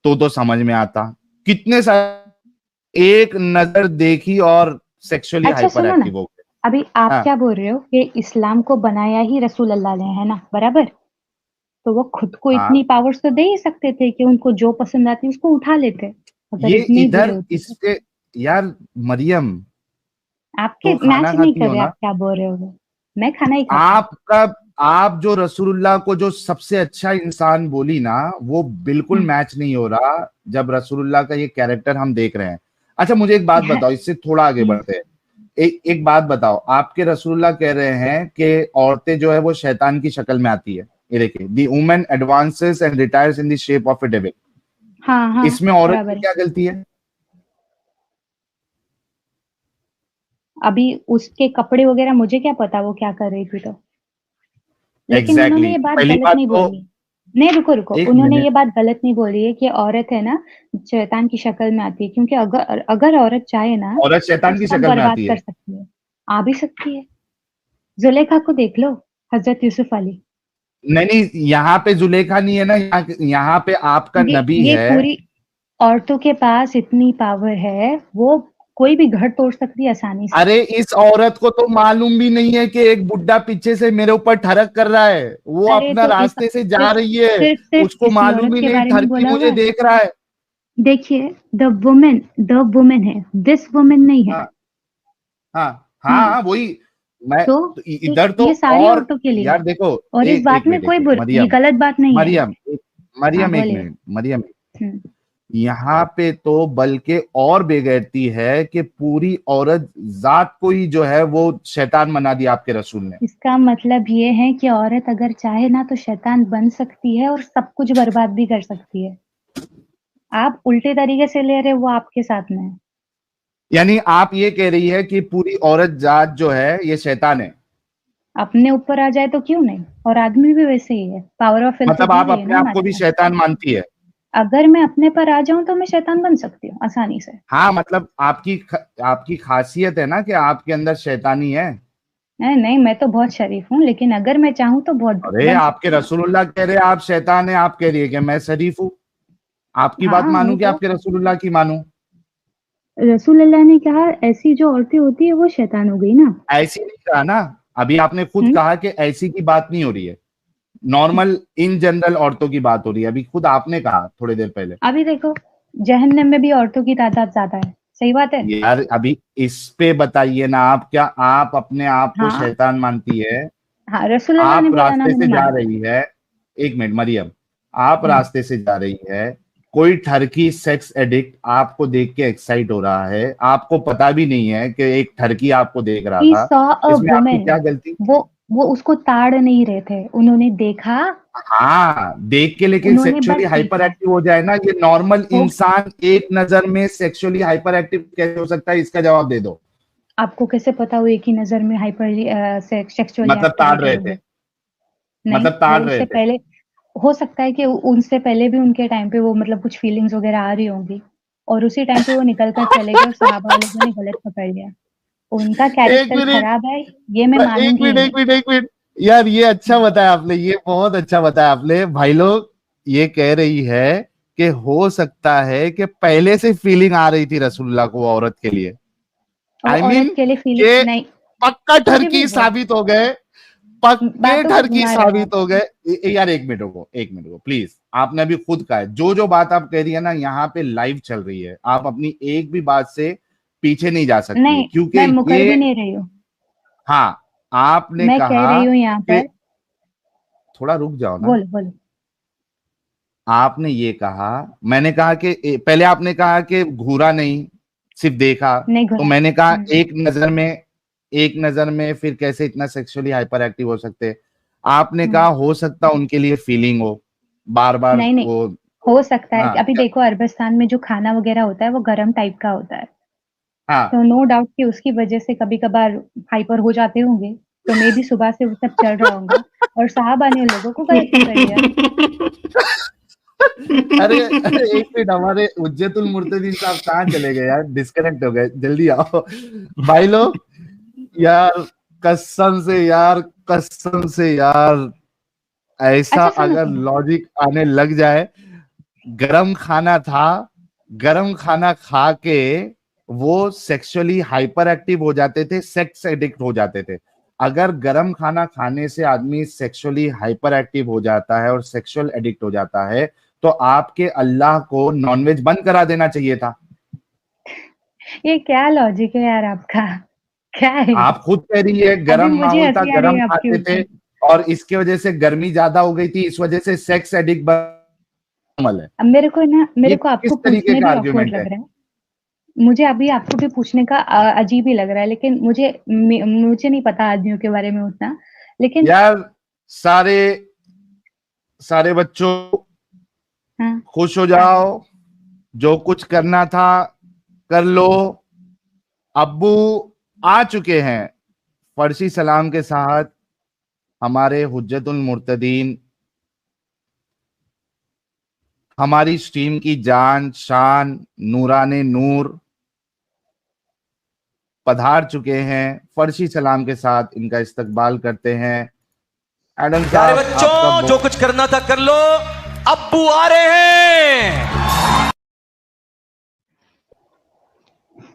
तो समझ में आता। कितने सारे एक नजर देखी और सेक्सुअली अच्छा हाइपर सुनो ना, एक्टिव हो गए। अभी आप हाँ क्या बोल रहे हो कि इस्लाम को बनाया ही रसूल अल्लाह ने, है ना, बराबर? तो वो खुद को इतनी हाँ, पावर्स तो दे ही सकते थे कि उनको जो पसंद आती उसको उठा लेते, अगर ये इतने ही बुरे इधर होते तो। इसके, यार मरियम, आपके तो खाना मैच नहीं खाती कर हो रहे ना आप क्या बोल रहे हो। मैं खाना ही खाती हूँ। आपका। आप जो रसूलुल्लाह को जो सबसे अच्छा इंसान बोली ना, वो बिल्कुल मैच नहीं हो रहा जब रसूलुल्लाह का ये कैरेक्टर हम देख रहे हैं। अच्छा मुझे एक बात बताओ, इससे थोड़ा आगे बढ़ते हैं। एक बात बताओ, आपके रसूलुल्लाह कह रहे हैं कि औरतें जो है वो शैतान की शक्ल में आती है। ये देखिए, the woman advances and retires in the shape of a devil. हाँ हाँ, इसमें औरत बराबर की है। क्या गलती है? अभी उसके कपड़े वगैरह मुझे क्या पता वो क्या कर रही थी तो। लेकिन उन्होंने एग्जैक्टली ये बात पहली गलत बात नहीं तो, बोली। नहीं, रुको रुको, एक उन्होंने मिनट। ये बात गलत नहीं बोली है कि औरत है ना शैतान की शक्ल में आती है, क्योंकि अगर अगर औरत चाहे ना औरत तो शैतान की सब शक्ल में बर्बाद आती कर है? सकती है। आ भी सकती है। जुलेखा को देख लो, हजरत यूसुफ अली। नहीं नहीं, यहाँ पे जुलेखा नहीं है ना, यहाँ पे आपका नबी ये है। पूरी औरतों के पास इतनी पावर है, वो कोई भी घर तोड़ सकती है आसानी से। अरे इस औरत को तो मालूम भी नहीं है कि एक बुड्ढा पीछे से मेरे ऊपर ठरक कर रहा है, वो अरे अपना तो इस रास्ते से जा सिर्फ रही है, सिर्फ सिर्फ उसको इसी औरत मालूम ही के नहीं बारे में ठरकी बोला हुआ मुझे है। देख रहा है। देखिए, द वुमेन है, दिस वुमेन नहीं है। हाँ हाँ हाँ हाँ, हाँ, वही मैं तो तो इधर तो। ये सारी और औरतों के लिए है। यार देखो, और इस एक बात एक में मिनट, एक कोई मिनट, ये मरियम, गलत बात नहीं है। मरियम हाँ मरियम एक बोलिए। मिनट, मरियम, हम्म, यहाँ पे तो बल्कि और बेगैरती है कि पूरी औरत जात को ही जो है वो शैतान बना दिया आपके रसूल ने। इसका मतलब ये है कि औरत अगर चाहे ना तो शैतान बन सकती है और सब कुछ बर्बाद भी कर सकती है। आप उल्टे तरीके से ले रहे हो, वो आपके साथ में है। यानी आप ये कह रही है कि पूरी औरत जात जो है ये शैतान है? अपने ऊपर आ जाए तो क्यों नहीं, और आदमी भी वैसे ही है, पावर ऑफ विल तो मतलब दी आप हुई है अपने ना आप को हमारे भी पास। शैतान मानती है? अगर मैं अपने पर आ जाऊं तो मैं शैतान बन सकती हूँ आसानी से। हाँ, मतलब आपकी खासियत है ना कि आपके अंदर शैतानी है। नहीं नहीं, मैं तो बहुत शरीफ हूँ, लेकिन अगर मैं चाहूँ तो बहुत अरे बन आपके सकती हूँ। रसूलुल्लाह कह रहे हैं आप शैतान है, आप कह रही है कि मैं शरीफ हूँ। आपकी बात हाँ वही मानूं कि तो, आपके रसूलुल्लाह की मानूं? रसूल अल्लाह ने कहा ऐसी जो औरतें होती है वो शैतान हो गई ना। ऐसी नहीं कहा ना, अभी आपने खुद हम्म। कहा कि ऐसी की बात नहीं हो रही है, नॉर्मल इन जनरल औरतों की बात हो रही है, अभी खुद आपने कहा थोड़ी देर पहले। अभी देखो, जहन्नम में भी औरतों की तादाद ज्यादा है सही बात है। यार अभी इस पे बताइए ना, आप क्या आप अपने आप को हाँ शैतान मानती है? हाँ, रसूलुल्लाह ने आप बोला ना, रास्ते से मैंने जा माना। रही है, एक मिनट मरियम, आप हम्म, रास्ते से जा रही है, कोई ठरकी सेक्स एडिक्ट आपको देख के एक्साइट हो रहा है, आपको पता भी नहीं है कि एक ठरकी आपको देख रहा he था, saw a इसमें आपकी woman। क्या गलती? वो उसको ताड़ नहीं रहे थे, उन्होंने देखा, हाँ देख के, लेकिन उन्होंने सेक्सुअली बस हाइपर देखा। एक्टिव हो जाए ना, ये नॉर्मल वो इंसान एक नजर में सेक्सुअली हाइपर एक्टिव कैसे हो सकता है, इसका जवाब दे दो। आपको कैसे पता वो एक ही नजर में हाइपर सेक्सुअली मतलब ताड़ रहे एक्टिवेटेड हो थे, गए? नहीं, मतलब ताड़ वो रहे उससे थे। पहले, हो सकता है कि उनसे पहले भी उनके टाइम पे वो मतलब कुछ फीलिंग्स वगैरह आ रही होंगी, और उसी टाइम पे वो निकल कर चले गए और साहबा लोगों ने गलत पकड़ लिया। उनका एक कैरेक्टर मिनट, खराब है, ये मैं एक मानूंगी ही मिनट, नहीं। एक मिनट, यार ये अच्छा बताया आपने, ये बहुत अच्छा बताया आपने। भाई लोग, ये कह रही है कि हो सकता है कि पहले से फीलिंग आ रही थी रसूलुल्लाह को औरत के लिए। और आई मीन औरत के लिए फीलिंग के नहीं, पक्का फिर भी ठरकी वो साबित हो गए, पक्के बातों को ठरकी घुमा रहे हैं आप। साबित हो गए। यार एक मिनट को, एक मिनट को प्लीज, आपने अभी खुद कहा है, जो जो बात आप कह रही है ना, यहाँ पे लाइव चल रही है, आप अपनी एक भी बात से पीछे नहीं जा सकती है, नहीं, क्योंकि मैं मुकर भी ये, नहीं रही हूँ। हाँ आपने मैं कह कहा रही हूँ यहाँ कि, पर। थोड़ा रुक जाओ ना। बोलो बोलो। आपने ये कहा, मैंने कहा कि पहले आपने कहा कि घूरा नहीं, सिर्फ देखा। नहीं तो घुरा। मैंने कहा एक नजर में, एक नजर में फिर कैसे इतना सेक्सुअली हाइपर एक्टिव हो सकते? आपने कहा हो सकता उनके लिए फीलिंग हो, बार बार नहीं नहीं, वो। हो सकता है। हाँ अभी देखो, अरबस्तान में जो खाना वगैरह होता है वो गरम टाइप का होता है, हाँ। तो नो डाउट कि उसकी वजह से कभी कभार हाइपर हो जाते होंगे। तो मे भी सुबह से वो सब चल रहा होगा और साहबा ने उन लोगों को गलत पकड़ लिया। अरे अरे एक मिनट, हमारे हुज्जतुल मुर्तदीन साहब कहाँ चले गए यार, डिस्कनेक्ट हो गए, जल्दी आओ भाई लोग। यार कसम से यार, कसम से यार, ऐसा अच्छा सुनो अगर सुनो, लॉजिक आने लग जाए, गरम खाना था, गरम खाना खा के वो सेक्सुअली हाइपर एक्टिव हो जाते थे, सेक्स एडिक्ट हो जाते थे। अगर गरम खाना खाने से आदमी सेक्सुअली हाइपर एक्टिव हो जाता है और सेक्सुअल एडिक्ट हो जाता है, तो आपके अल्लाह को नॉनवेज बंद करा देना चाहिए था। ये क्या लॉजिक है यार आपका? क्या है ये? आप खुद कह रही है अभी गरम मुझे माहौल था, हंसी आ रही गरम है आपके खाते थे, ऊपर। और इसकी वजह से गर्मी ज्यादा हो गई थी, इस वजह से सेक्स एडिक्ट अमल है। अब ये मेरे को किस आपको तरीके पूछने का भी ऑकवर्ड आर्ग्यूमेंट है? लग रहा है। मुझे अभी आपको भी पूछने का अजीब ही लग रहा है, लेकिन मुझे नहीं पता आदमियों के बारे में उतना, लेकिन यार सारे सारे बच्चों, हाँ। खुश हो जाओ, जो कुछ करना था कर लो। अब्बू आ चुके हैं फर्शी सलाम के साथ, हमारे हुज्जतुल मुर्तदीन, हमारी स्ट्रीम की जान शान, नूराने नूर पधार चुके हैं। फर्शी सलाम के साथ इनका इस्तकबाल करते हैं। एडम प्यारे साहब आपका बच्चों, जो कुछ करना था कर लो, अब्बू आ रहे हैं।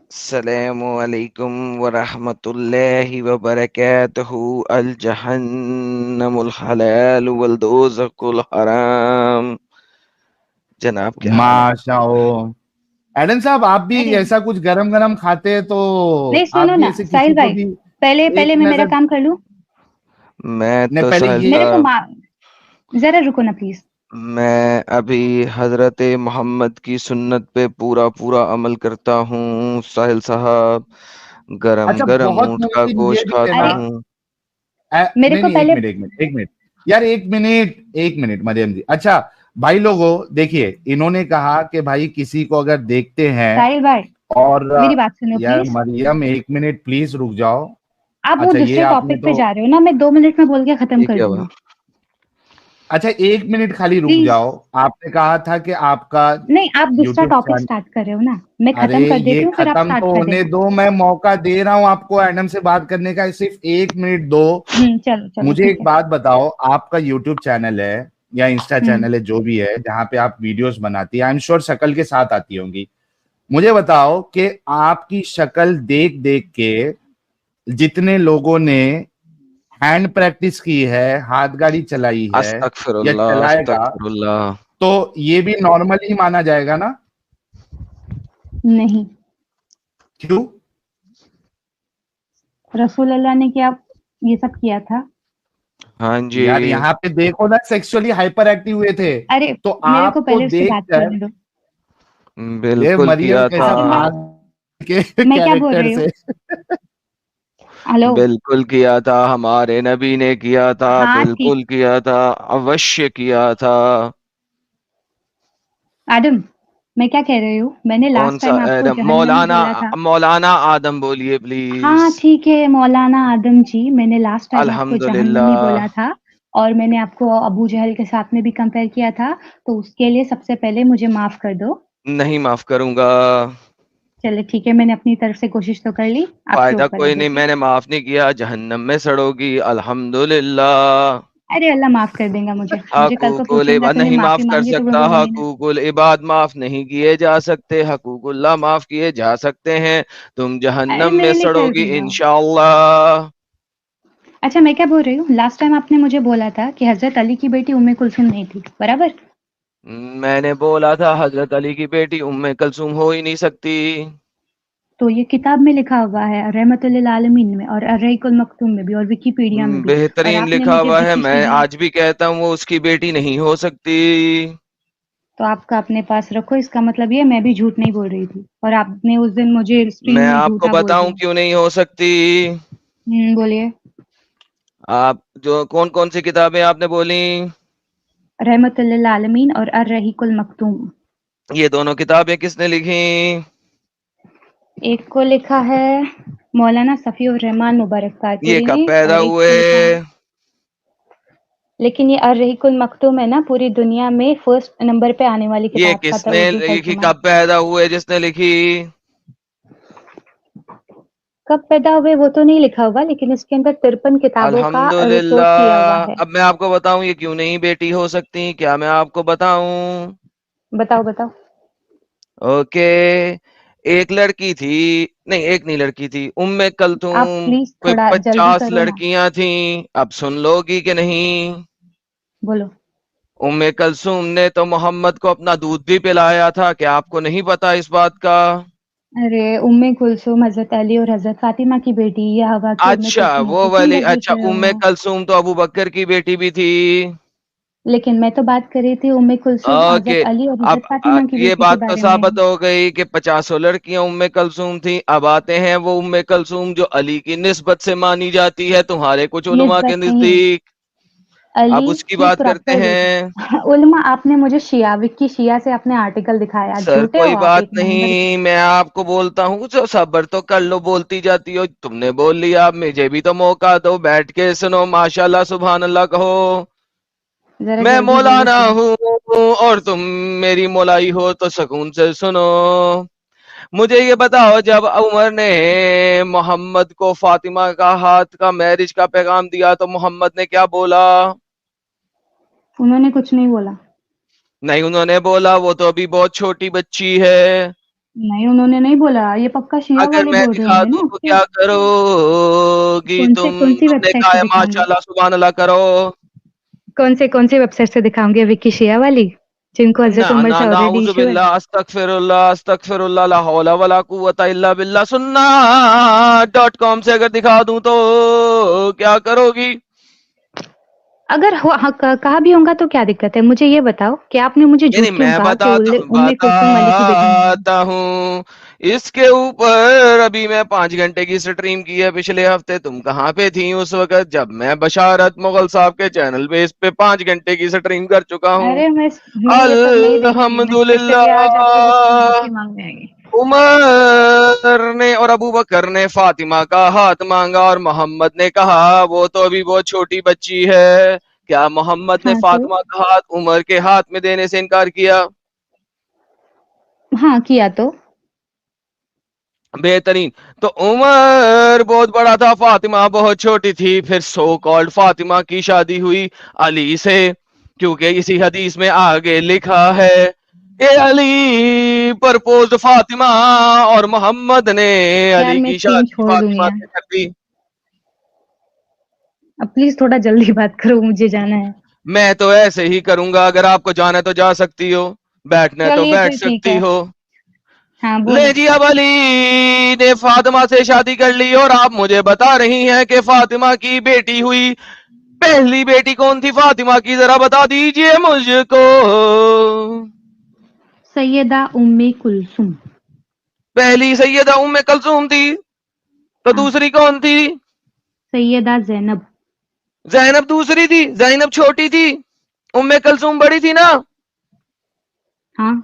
अस्सलामुअलैकुम वरहमतुल्लाहि वबरकातुहू। अल जहन्नमुल हलाल वल दोज़कुल हराम। जनाब क्या हाल है? माशाओ। एडम साहब आप भी अरे ऐसा कुछ गरम गरम खाते हैं, तो नहीं, आप सुनो भी ना ऐसे किसी साहिल को भाई, भी पहले एक पहले मैं मेरा नजर, काम कर लूं। मैं ने तो पहले साहिल ये, मेरे को साहब, जरा रुको ना प्लीज। मैं अभी हजरत मोहम्मद की सुन्नत पे पूरा पूरा अमल करता हूँ साहिल साहब। गरम अच्छा गरम बहुत ऊँट का मुमकिन ये गोश्त भी है खाता ना, अरे हूँ। मेरे नहीं को नहीं, एक पहले, मिनट, एक मिनट, एक मिनट, यार एक मिनट, एक मिनट मरियम जी। अच्छा भाई लोगों, देखिए इन्होंने कहा कि भाई किसी को अगर देखते हैं, साहिल भाई और मेरी बात सुनो यार प्लीज। मरियम एक मिनट प्लीज रुक जाओ। आप वो अच्छा ये दूसरे आपने टॉपिक पे तो, जा रहे हो ना, मैं 2 मिनट में बोल के खत्म ये कर क्या हुआ? दूंगी। अच्छा एक मिनट खाली रुक प्लीज। जाओ। आपने कहा था कि आपका नहीं, आप दूसरा यूट्यूब टॉपिक चैनल, स्टार्ट कर रहे हो ना, मैं अरे खत्म कर ये देती हूँ फिर आप खत्म स्टार्ट तो कर होने देना। दो, मैं मौका दे रहा हूं आपको एडम से बात करने का, सिर्फ एक मिनट दो। चलो चलो मुझे ठीक एक है। बात बताओ, आपका यूट्यूब चैनल है या इंस्टा हम्म चैनल है, जो भी है, जहां पे आप वीडियोस बनाती है, आई एम श्योर शक्ल के साथ आती होंगी। मुझे बताओ कि आपकी शक्ल देख देख के जितने लोगों ने हैंड प्रैक्टिस की है, हाथ गाड़ी चलाई है या अस्तगफिरुल्लाह चलाएगा, अस्तगफिरुल्लाह। तो ये भी नॉर्मल ही माना जाएगा ना? नहीं, क्यों? रसूल अल्लाह ने क्या ये सब किया था? हाँ जी। यार यहाँ पे देखो ना, सेक्सुअली हाइपर एक्टिव हुए थे, अरे तो मेरे को आपको पहले उससे बात देखकर करने दो। ये बिल्कुल मरियम किया कैसा था। भाग के मैं क्या बोल कैरेक्टर रही हूँ? से। हेलो। बिल्कुल किया था, हमारे नबी ने किया था, हाँ ठीक। बिल्कुल किया था, अवश्य किया था। आदम, मैं क्या कह रही हूँ, मैंने कौन लास्ट सा टाइम आपको जहन्नम मौलाना बोला था। मौलाना आदम बोलिए हाँ प्लीज। ठीक है मौलाना आदम जी, मैंने लास्ट टाइम आपको जहन्नमी बोला अल्हम्दुलिल्लाह। था और मैंने आपको अबू जहल के साथ में भी कंपेयर किया था, तो उसके लिए सबसे पहले मुझे माफ कर दो। नहीं माफ करूंगा। चले ठीक है, मैंने अपनी तरफ से कोशिश तो कर ली, आपके फायदा ऊपर है कोई नहीं, देखिए। मैंने माफ नहीं किया, जहन्नम में सड़ोगी। अल्हम्दुलिल्लाह। अरे अल्लाह माफ कर देगा मुझे, मुझे कल को हकूकुल पूछेगा इबाद तूने नहीं माफ माफी कर मांगी तो मैं सकता, बोलूंगी ना। हकूकुल इबाद माफ नहीं किए जा सकते, हकूकुल्लाह माफ किए जा सकते हैं। तुम अरे जहन्नम में मेरे लिए कर सड़ोगी देगा। इंशाअल्लाह। अच्छा मैं क्या बोल रही हूँ, लास्ट टाइम आपने मुझे बोला था कि हजरत अली की बेटी उम्मे कुलसुम नहीं थी, बराबर? मैंने बोला था हजरत अली की बेटी उम्मे कलसूम हो ही नहीं सकती। तो ये किताब में लिखा हुआ है रहमतुल लिल आलमीन में और अर्रहीकुल मक्तूम में भी और विकिपीडिया में भी। और बेहतरीन आपने लिखा मुझे हुआ है, विकी मैं शिया, आज भी कहता हूँ वो उसकी बेटी नहीं हो सकती। तो आपका अपने पास रखो, इसका मतलब ये मैं भी झूठ नहीं बोल रही थी और आपने उस दिन मुझे स्ट्रीम मैं में आपको झूठा बोल बताऊं दिया। क्यों नहीं हो सकती। बोलिए। आप जो कौन कौन सी किताबें आपने बोली? रहमतुल लिल आलमीन और अर्रहीकुल मक्तूम। ये दोनों किताबें किसने लिखी? एक को लिखा है मौलाना सफ़ीउर रहमान मुबारक ये ताजपुरी कब ने पैदा और एक हुए? को लिखा है, लेकिन ये अर्रहीकुल मक्तूम है ना, पूरी दुनिया में फर्स्ट नंबर पे आने वाली ये किताब का किसने उर्दू लिखी, तर्जुमा है। कब पैदा हुए जिसने लिखी? कब पैदा हुए वो तो नहीं लिखा हुआ, लेकिन इसके अंदर 53 किताबों का रिपोर्ट किया हुआ अल्हम्दुलिल्लाह। है। अब मैं आपको बताऊं ये क्यों नहीं बेटी हो सकती, क्या मैं आपको बताऊं? बताओ बताओ। ओके। एक लड़की थी, नहीं एक नहीं लड़की थी, उम्मे आप कलथूम। प्लीज कोई थोड़ा जल्दी 50 करो ना। लड़कियां थी। अब सुन लोगी कि नहीं? बोलो। उम्मे कलसूम ने तो मोहम्मद को अपना दूध भी पिलाया था, क्या आपको नहीं पता इस बात का? अरे उम्मे कुलसुम हजरत अली और हजरत फातिमा की बेटी, ये हवा की उम्मे अच्छा कुलसुम वो ऐसे क्यों वाली, लड़बीच अच्छा रहे उम्मे हो? कलसूम तो अबू बकर की बेटी भी थी। लेकिन मैं तो बात कर रही थी उम्मे कुलसुम ओके। हजरत अली और अब हजरत फातिमा की ये बेटी के बात तो बारे में। साबित हो गई कि 50 लड़कियां उम्मे कलसूम थी। अब आते हैं वो उम्मे कलसूम जो अली की निस्बत से मानी जाती है तुम्हारे कुछ उलमा के निस्बत नहीं, नजदीक। अब अली उसकी की बात करते प्रॉपर हैं। बेटी। उलमा, आपने मुझे शिया विक्की शिया से अपने आर्टिकल दिखाया, सर झूठे हो कोई आप बात एक नंबर के। नहीं, मैं आपको बोलता हूँ जो सब्र तो कर लो, बोलती जाती हो, तुमने बोल लिया, अब मुझे भी तो मौका दो, बैठ के सुनो, माशाल्लाह सुभान अल्लाह कहो। जरा मैं जल्दी बोलो मौलाना प्लीज। हूँ और तुम मेरी मौलाई हो, तो सुकून से सुनो। मुझे ये बताओ, जब उमर ने मोहम्मद को फातिमा का हाथ का मैरिज का पैगाम दिया तो मोहम्मद ने क्या बोला? उन्होंने कुछ नहीं बोला। नहीं उन्होंने बोला, वो तो अभी बहुत छोटी बच्ची है। नहीं उन्होंने नहीं बोला, ये पक्का शिया अगर वाले मैं बोल रहे दिखा होंगे दूं ना तो आपके। क्या करोगी तुम? कौन सी तुमने वेबसाइट कहा से है दिखाऊंगी? माशाल्लाह सुभान अल्लाह करो। कौन सी वेबसाइट से दिखाऊंगी? विक्की शिया वाली, जिनको ना हजरत उमर ना से ऑलरेडी नाउज़ु इशू है। बिल्लाह, अस्तगफिरुल्लाह अस्तगफिरुल्लाह, ला हौला वला कुव्वता इल्ला बिल्लाह, सुन्ना .com से अगर दिखा दूं तो क्या करोगी? अगर हो हाँ, कहा भी होगा तो क्या दिक्कत है? मुझे ये बताओ कि आपने मुझे नहीं झूठ नहीं, क्यों मैं कहा कि उम्मे कुलसुम अली की बेटी नहीं है? बताता हूँ। इसके ऊपर अभी मैं 5 घंटे की स्ट्रीम की है पिछले हफ्ते, तुम कहाँ पे थी उस वक्त जब मैं बशारत मुगल साहब के चैनल पे इस पे 5 घंटे की स्ट्रीम कर चुका हूँ। अरे मैं ये सब नहीं देख रही, मैं स्पेशली आज आपसे बस अल्हम्दुलिल्लाह। माफी मांगने आई। उमर ने और अबू बकर ने फातिमा का हाथ मांगा और मोहम्मद ने कहा वो तो अभी बहुत छोटी बच्ची है। क्या मोहम्मद ने हाँ तो फातिमा का हाथ उमर के हाथ में देने से इनकार किया? हाँ किया तो। बेहतरीन। तो उमर बहुत बड़ा था, फातिमा बहुत छोटी थी, फिर सो कॉल्ड फातिमा की शादी हुई अली से, क्योंकि इसी हदीस में आगे लिखा है कि अली प्रपोज फातिमा और मोहम्मद ने यार अली मैं की स्ट्रीम शादी छोड़ दूंगी फातिमा यार, से कर दी। अब प्लीज थोड़ा जल्दी बात करो, मुझे जाना है। मैं तो ऐसे ही करूंगा, अगर आपको जाना है तो जा सकती हो, बैठना है तो चलिए बैठ फिर ठीक सकती है। हो। हाँ बोलो। ले जी, अब अली ने फातिमा से शादी कर ली और आप मुझे बता रही हैं कि फातिमा की बेटी हुई। पहली बेटी कौन थी फातिमा की, जरा बता दीजिए मुझको। सैयदा उम्मे कुलसुम। पहली सैयदा उम्मे कलसूम थी, तो हाँ। दूसरी कौन थी? सैयदा जैनब। जैनब दूसरी थी, जैनब छोटी थी, उम्मे कलसूम बड़ी थी ना। हाँ।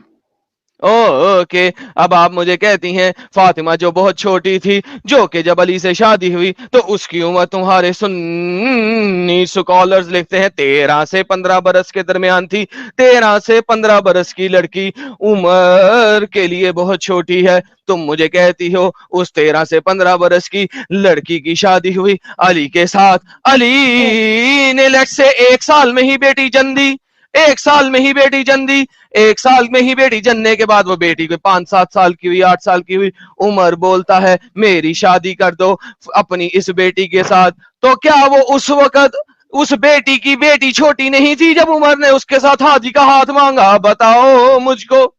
ओके, अब आप मुझे कहती हैं फातिमा जो बहुत छोटी थी, जो कि जब अली से शादी हुई तो उसकी उम्र तुम्हारे सुन्नी स्कॉलर्स लिखते हैं 13 से 15 बरस के दरमियान थी। 13 से 15 बरस की लड़की उम्र के लिए बहुत छोटी है। तुम मुझे कहती हो उस 13 से 15 बरस की लड़की की शादी हुई अली के साथ। अली ने लेट से 1 साल में ही बेटी जन दी, 1 साल में ही बेटी जन दी। 1 साल में ही बेटी जनने के बाद वो बेटी को 5-7 साल की हुई, 8 साल की हुई, उमर बोलता है मेरी शादी कर दो अपनी इस बेटी के साथ। तो क्या वो उस वक्त उस बेटी की बेटी छोटी नहीं थी जब उमर ने उसके साथ हाजी का हाथ मांगा? बताओ मुझको।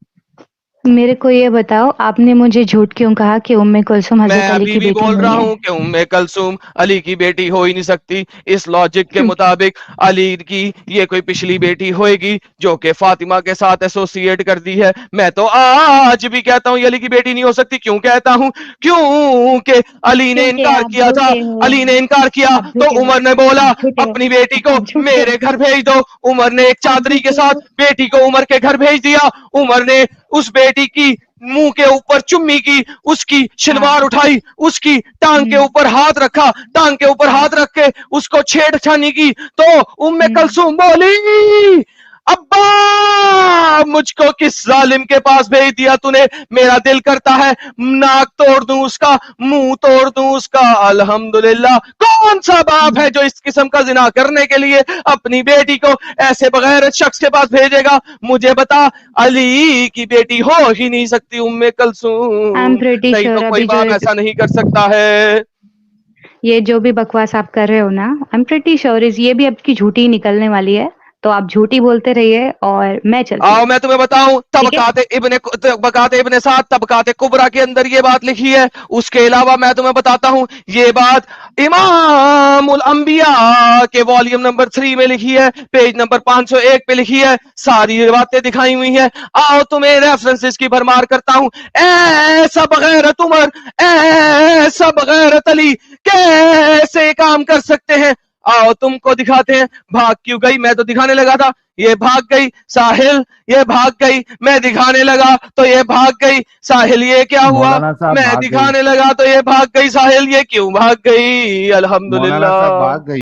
मेरे को ये बताओ, आपने मुझे झूठ क्यों कहा कि उम्मे कुलसुम मैं हजरत अली अभी की भी बेटी बोल रहा नहीं है? हूं कि उम्मे कलसूम अली की बेटी हो ही नहीं सकती। इस लॉजिक के मुताबिक अली की ये कोई पिछली बेटी होएगी जो कि फातिमा के साथ एसोसिएट कर दी है। मैं तो आज भी कहता हूं ये अली की बेटी नहीं हो सकती। क्यों कहता हूं? क्योंकि अली ने क्योंकि इनकार आप किया था। झूठे हो। अली ने इनकार किया आप तो झूठे हो। उमर ने बोला आप झूठे हो। अपनी बेटी को आप झूठे मेरे हो। घर भेज दो। उमर ने एक आप चादरी के झूठे साथ हो। बेटी को उमर के घर भेज दिया। उमर ने उस बेटी की मुंह के ऊपर चुम्मी की, उसकी शलवार हाँ। उठाई, उसकी टांग के ऊपर हाथ रखा, टांग के ऊपर हाथ रख के उसको छेड़छानी की। तो उम्मे कलसूम बोली अब्बा मुझको किस जालिम के पास भेज दिया तूने? मेरा दिल करता है नाक तोड़ दूं उसका, मुंह तोड़ दूं उसका। अल्हम्दुलिल्लाह, कौन सा बाप है जो इस किस्म का जिना करने के लिए अपनी बेटी को ऐसे बगैर शख्स के पास भेजेगा? मुझे बता, अली की बेटी हो ही नहीं सकती उम्मे आई एम कलसूम। प्रेटी नहीं तो श्योर कोई अभी बाप ऐसा नहीं कर सकता है। ये जो भी बकवास आप कर रहे हो ना, आई एम प्रेटी श्योर ये भी आपकी झूठी निकलने वाली है। तो आप झूठी बोलते रहिए और मैं चलती आओ हूँ। मैं तुम्हें बताऊं, ठीक है? तबकाते इब्ने साद तबकाते कुबरा के अंदर ये बात लिखी है। उसके अलावा मैं तुम्हें बताता हूं ये बात इमामुल अंबिया के वॉल्यूम नंबर 3 में लिखी है, पेज नंबर 501 पे लिखी है। सारी ये बातें दिखाई हुई है। आओ तुम्हें रेफरेंसेस की भरमार करता हूं। ऐसा बगैरत उमर, ऐसा बगैरत अली कैसे काम कर सकते हैं? आओ तुमको दिखाते हैं। भाग क्यों गई? मैं तो दिखाने लगा था, ये भाग गई। साहिल ये भाग गई, मैं दिखाने लगा तो ये भाग गई। साहिल ये क्या हुआ? मौलाना साहब मैं भाग गई। दिखाने लगा तो ये भाग गई। साहिल ये क्यों भाग गई? मौलाना साहब अल्हम्दुलिल्लाह। भाग गई।